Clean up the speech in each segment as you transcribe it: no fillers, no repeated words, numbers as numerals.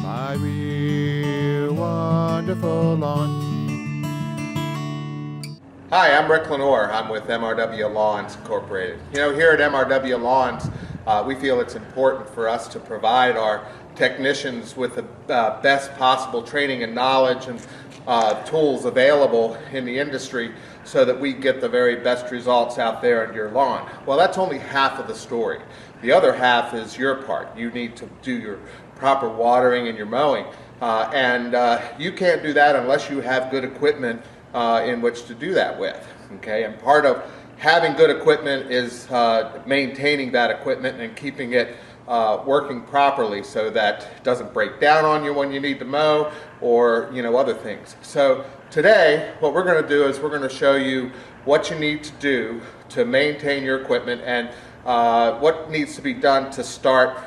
my real wonderful lawn. Hi, I'm Rick Lenore. I'm with MRW Lawns Incorporated. You know, here at MRW Lawns, we feel it's important for us to provide our technicians with the best possible training and knowledge and tools available in the industry so that we get the very best results out there in your lawn. Well, that's only half of the story. The other half is your part. You need to do your proper watering and your mowing. You can't do that unless you have good equipment in which to do that with. Okay, and part of having good equipment is maintaining that equipment and keeping it working properly so that it doesn't break down on you when you need to mow or other things. So today what we're going to do is we're going to show you what you need to do to maintain your equipment and what needs to be done to start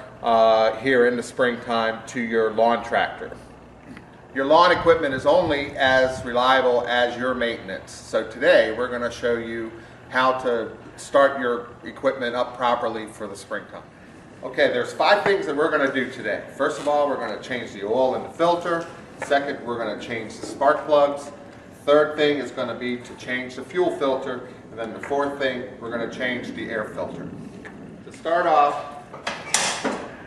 here in the springtime to your lawn tractor. Your lawn equipment is only as reliable as your maintenance. So today we're going to show you how to start your equipment up properly for the springtime. Okay, there's 5 things that we're going to do today. First of all, we're going to change the oil in the filter. Second, we're going to change the spark plugs. Third thing is going to be to change the fuel filter. And then the fourth thing, we're going to change the air filter. To start off,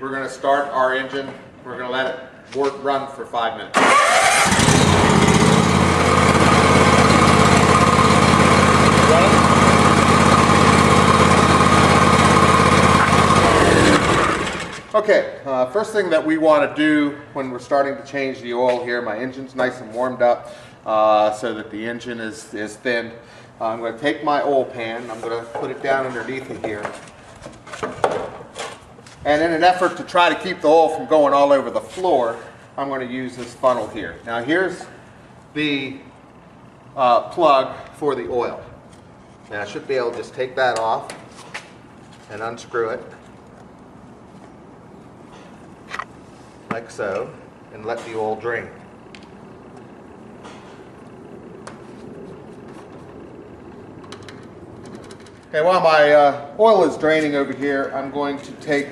we're going to start our engine. We're going to let it run for 5 minutes. Okay, first thing that we want to do when we're starting to change the oil here, my engine's nice and warmed up so that the engine is thinned. I'm going to take my oil pan, I'm going to put it down underneath it here. And in an effort to try to keep the oil from going all over the floor, I'm going to use this funnel here. Now here's the plug for the oil. Now I should be able to just take that off and unscrew it like so and let the oil drain. Okay, while my oil is draining over here, I'm going to take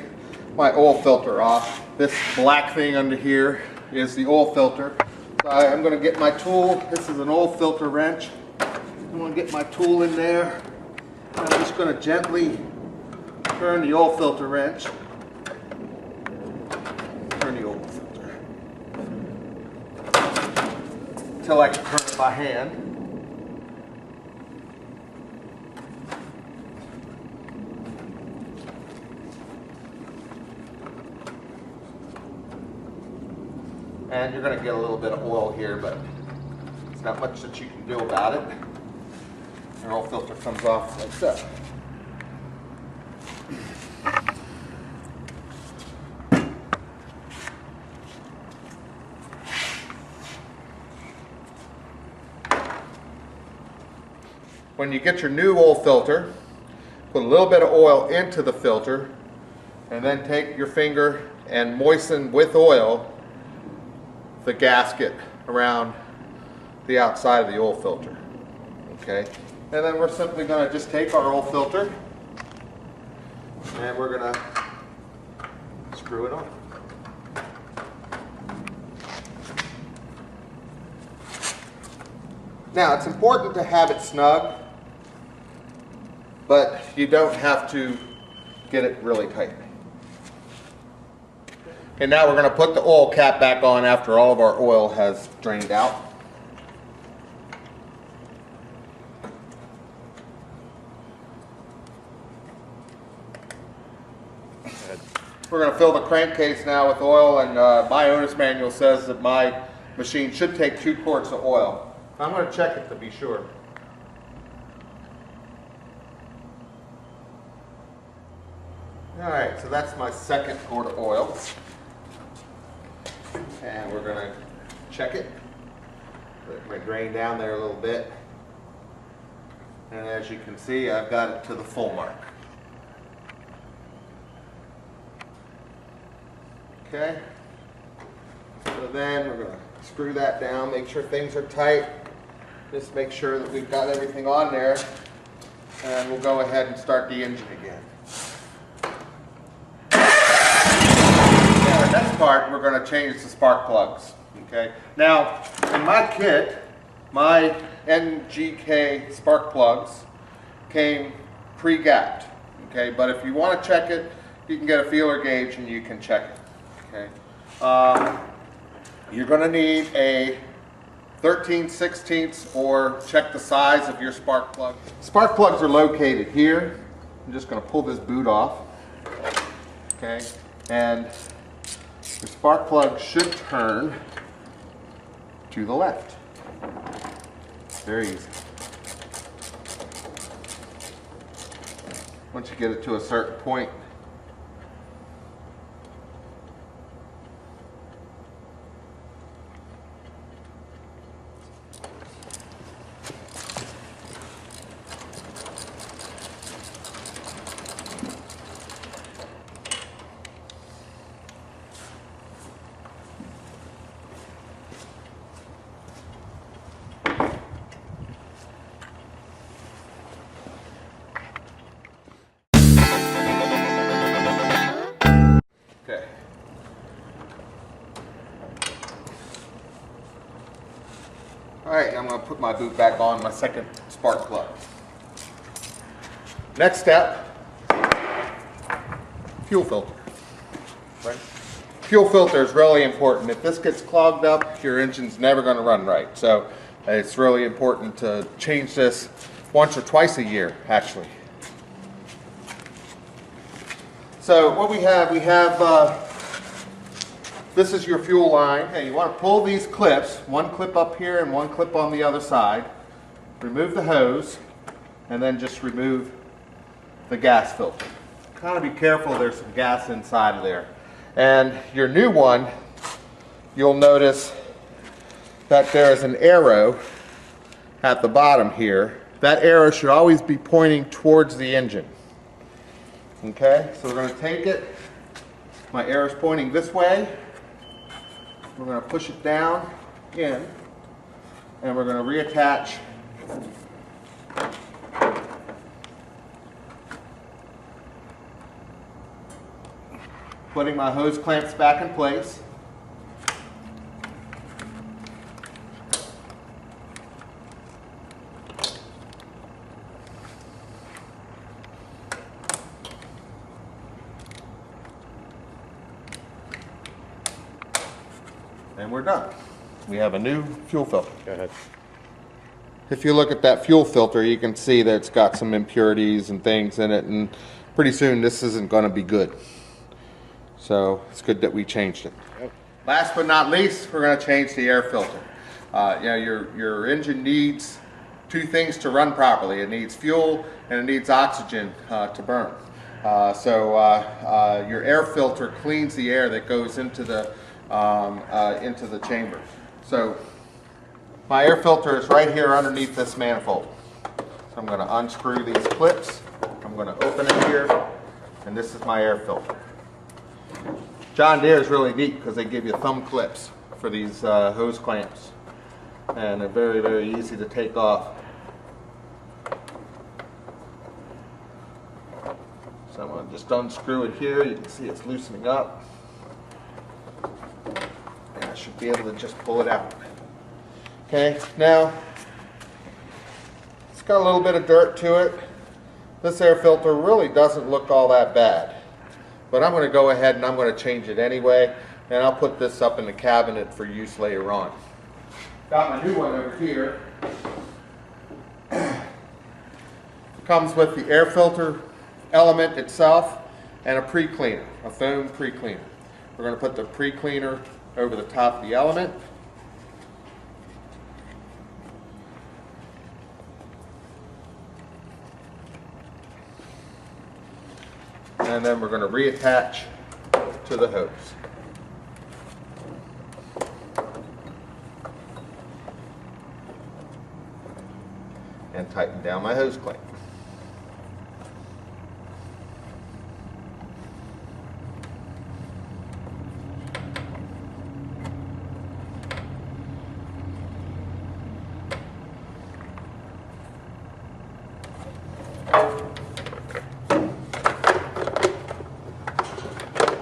my oil filter off. This black thing under here is the oil filter. So I'm going to get my tool. This is an oil filter wrench. I'm going to get my tool in there. I'm just going to gently turn the oil filter wrench. Turn the oil filter until I can turn it by hand. And you're going to get a little bit of oil here, but there's not much that you can do about it. Your oil filter comes off like so. When you get your new oil filter, put a little bit of oil into the filter, and then take your finger and moisten with oil the gasket around the outside of the oil filter. Okay, and then we're simply going to just take our oil filter and we're going to screw it on. Now it's important to have it snug, but you don't have to get it really tight. And now we're going to put the oil cap back on after all of our oil has drained out. We're going to fill the crankcase now with oil, and my owner's manual says that my machine should take 2 quarts of oil. I'm going to check it to be sure. Alright, so that's my 2nd quart of oil. And we're going to check it. Let my drain down there a little bit. And as you can see, I've got it to the full mark. Okay. So then we're going to screw that down, make sure things are tight. Just make sure that we've got everything on there. And we'll go ahead and start the engine again. Now, the next part part, we're going to change the spark plugs. Okay. Now, in my kit, my NGK spark plugs came pre-gapped. Okay, but if you want to check it, you can get a feeler gauge and you can check it. Okay. You're going to need a 13/16 or check the size of your spark plug. Spark plugs are located here. I'm just going to pull this boot off. Okay, and the spark plug should turn to the left. Very easy. Once you get it to a certain point, alright, I'm going to put my boot back on, my second spark plug. Next step, fuel filter. Right? Fuel filter is really important. If this gets clogged up, your engine's never going to run right. So it's really important to change this once or twice a year, actually. So what we have, this is your fuel line. Okay, you want to pull these clips, one clip up here and one clip on the other side. Remove the hose, and then just remove the gas filter. Kind of be careful, there's some gas inside of there. And your new one, you'll notice that there is an arrow at the bottom here. That arrow should always be pointing towards the engine. Okay, so we're going to take it. My arrow's pointing this way. We're going to push it down in, and we're going to reattach putting my hose clamps back in place. And we're done. We have a new fuel filter. Go ahead. If you look at that fuel filter, you can see that it's got some impurities and things in it, and pretty soon this isn't going to be good. So it's good that we changed it. Yep. Last but not least, we're going to change the air filter. Your engine needs two things to run properly. It needs fuel and it needs oxygen to burn. Your air filter cleans the air that goes into the chamber. So my air filter is right here underneath this manifold. So I'm going to unscrew these clips. I'm going to open it here, and this is my air filter. John Deere is really neat because they give you thumb clips for these hose clamps, and they're very, very easy to take off. So I'm going to just unscrew it here. You can see it's loosening up. And I should be able to just pull it out. Okay, now it's got a little bit of dirt to it. This air filter really doesn't look all that bad. But I'm going to go ahead and I'm going to change it anyway. And I'll put this up in the cabinet for use later on. Got my new one over here. Comes with the air filter element itself and a pre-cleaner, a foam pre-cleaner. We're going to put the pre-cleaner over the top of the element. And then we're going to reattach to the hose. And tighten down my hose clamp.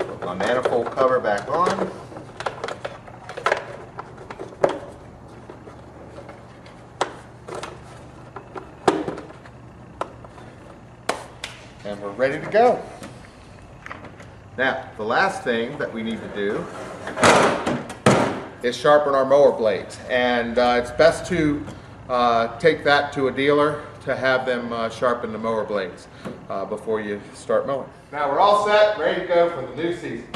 Put my manifold cover back on. And we're ready to go. Now, the last thing that we need to do is sharpen our mower blades. And it's best to take that to a dealer to have them sharpen the mower blades before you start mowing. Now we're all set, ready to go for the new season.